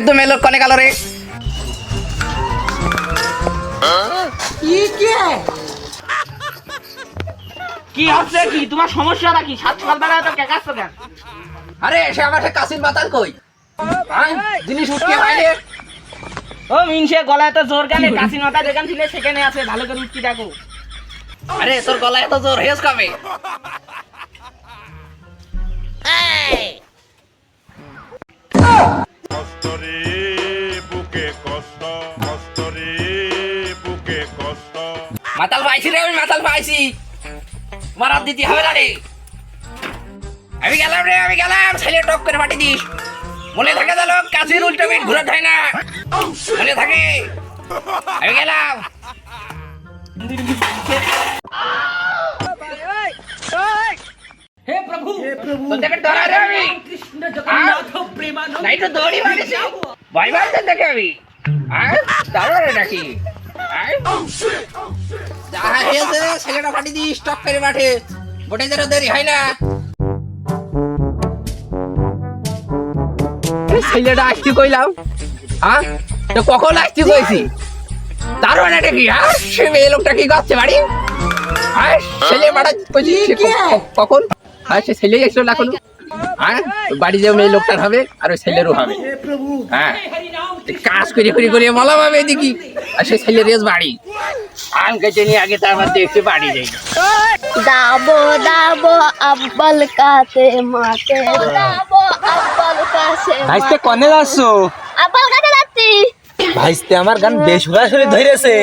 বেহুদ্দ মেয়ে লোক কনে গেল রে? কি হচ্ছে কি? তোমার সমস্যাটা কি? সাত সকালবেলা তো কেকাচ্ছ কেন? আরে সে আমার সে কাশির মাতাল কই? জিনিস উঠকে বাইরে। ও মিনসে গলায় তো জোর গেলে কাশি মাথা যেখান ছিল সেখানে আছে, ভালো করে উঠকি দেখো। আরে তোর গলায় এত জোর হেস কবে? মাতাল পাইছি রে, আমি মাতাল পাইছি। মারাত দিতে হবে না রে। আমি গেলাম রে, আমি গেলাম। ছেলে টক করে পাঠিয়ে দিস। মনে থাকে জানো কাশির উল্টো পিঠ ঘুরে যায় না, মনে থাকে। আমি গেলাম। হে প্রভু তোদেরকে ধরা রে আমি। কৃষ্ণ জগন্নাথ প্রেমানন্দ নাই তো দৌড়ি মারিস। ভয় পাইছেন দেখে আমি। তারপরে নাকি যা হয়েছে ছেলেটা পাঠিয়ে দিস টক করে মাঠে। গোটে যেন দেরি হয় না। ছেলেটা আসতে কইলাম, হ্যাঁ তো কখন আসতে কইছি? তার মানে এটা কি? সে মেয়ে লোকটা কি করছে বাড়ি? ছেলে মারা কইছি কখন? সে ছেলেই এসলো না কোনো। বাড়ি যে মেয়ে লোকটার হবে আর ওই ছেলেরও হবে। হ্যাঁ কাজ করে করে করে মলাম আমি এদিকে, আর সে ছেলে রেস বাড়ি আম কেটে নিয়ে আগে তার মধ্যে একটু বাড়ি যাই। দাবো দাবো আব্বাল কাছে মাকে দাবো আব্বাল কাছে। ভাইস্তে কনে যাচ্ছ? আব্বাল কাছে যাচ্ছি। ভাইস্তে আমার গান বেশ সুরাসুরি ধরেছে।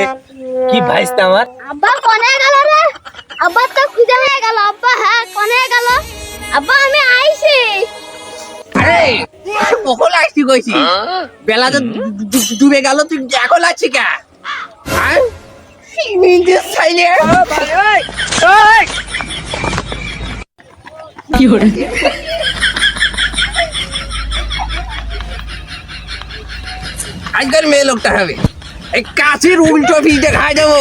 কি ভাইস্তে আমার? আব্বা কোনে গেল রে? আব্বা তো খুঁজে হয়ে গেল। আব্বা হ্যাঁ কোনে গেল? আব্বা আমি আইছি। আরে কখন আসছি কইছি? বেলা তো ডুবে গেল, তুই এখন আসছি কে? কি হরে? আজকের মেয়ে লোকটা হবে এই কাশির উল্টো পিঠ দেখায় দেবো।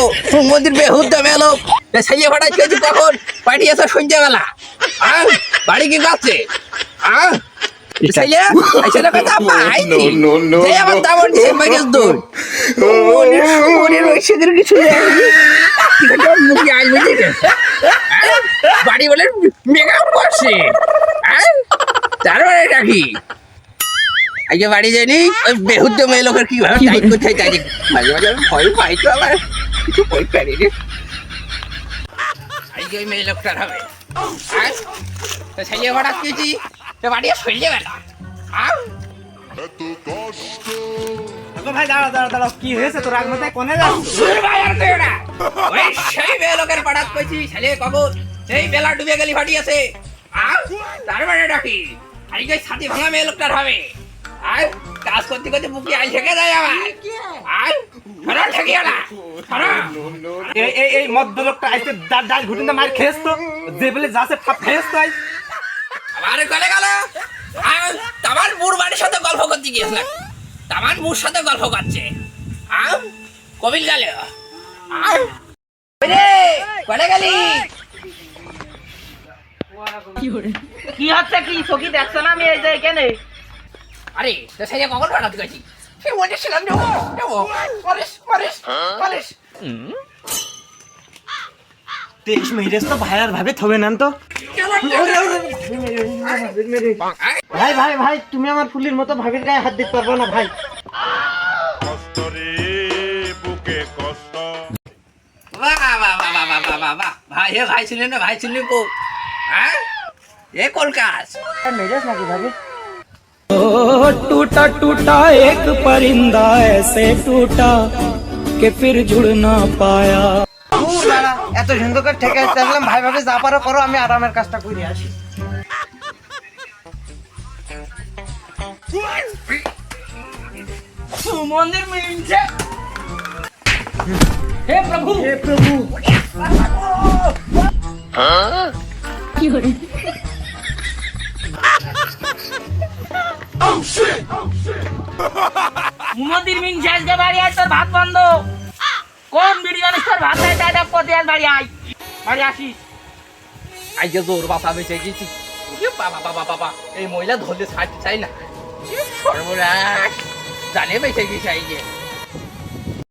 মন্দির বেহুদ্দা মেয়ে লোক ছেলে ফাটাই খেয়েছি কখন পাঠিয়েছে সন্ধ্যাবেলা। বাড়ি কি কাছে? বাড়ি বলে মেকআপ করছে। তারপরে নাকি আজকে বাড়ি যায়নি ওই বেহুদ্দ মেয়ে লোকের কিভাবে টাইট কোথায় তাই মাঝে মাঝে আমি ভয় পাই তো আবার কিছু বই পারি রে। আজকে ওই মেয়ে লোকটার হবে ছেলে হঠাৎ পেয়েছি বাড়ি সরিয়ে গেল। ভাই দাঁড়া দাঁড়া দাঁড়া, কি হয়েছে তোর? রাগ মাথায় কনে যাচ্ছ? ওই সেই মেয়ে লোকের পাঠাত পেয়েছি ছেলে কখন সেই বেলা ডুবে গেলি ফাটিয়েছে। তারপরে ডাকি আজকে ছাতি ভাঙা মেয়ে লোকটার হবে। আর কাজ করতে করতে বুকে আই থেকে যায় আমার। আর সরল ঠেকিও না, এই মদ্য লোকটা আইতে ডাল ঘুটিতে মার খেয়েছ তো, যে বলে যাচ্ছে ফাপ খেয়েছ তো। আমার গলে গেল তামান মুর বাড়ির সাথে গল্প করতে গিয়েছিলাম। তামান মুর সাথে গল্প করছে কবিল গেল। গলে গেলি কি হচ্ছে কি? চকি দেখছো না আমি এই যে এখানে? আরে তো সেই কখন পাঠাতে গেছি সে মনে ছিলাম দেবো পারিস পারিস পারিস। তেইশ মিনিট তো ভাই আর ভাবে থবে নেন তো। ভাই ভাই ভাই, তুমি আমার ফুলির মতো ভাবির গায়ে হাত দিতে পারবো না ভাই। ভাই হে ভাই ছিলেন না, ভাই ছিলেন কো এ কলকাস মেজাজ নাকি ভাবি? टूटा टूटा एक परिंदा ऐसे टूटा कि फिर जुड़ ना पाया। এত সুন্দর করে ঠেকে আসলাম, ভাই ভাবে যা পারো করো, আমি আরামের কাজটা করে আসি। মন্দির মিলছে। হে প্রভু হে প্রভু। কি হরে? মন্দির মিলছে আজকে বাড়ি আয়, তোর ভাত বন্ধ। কোন ভিডিও তোর ভাত নাই তাই দেখ পথে আজ বাড়ি আয়, বাড়ি আসিস। আজকে জোর বাসা বেঁচে গেছি। বাবা বাবা বাবা এই মহিলা ধরলে ছাড়তে চাই না। সর্বনাশ জানে বেঁচে গেছে এই যে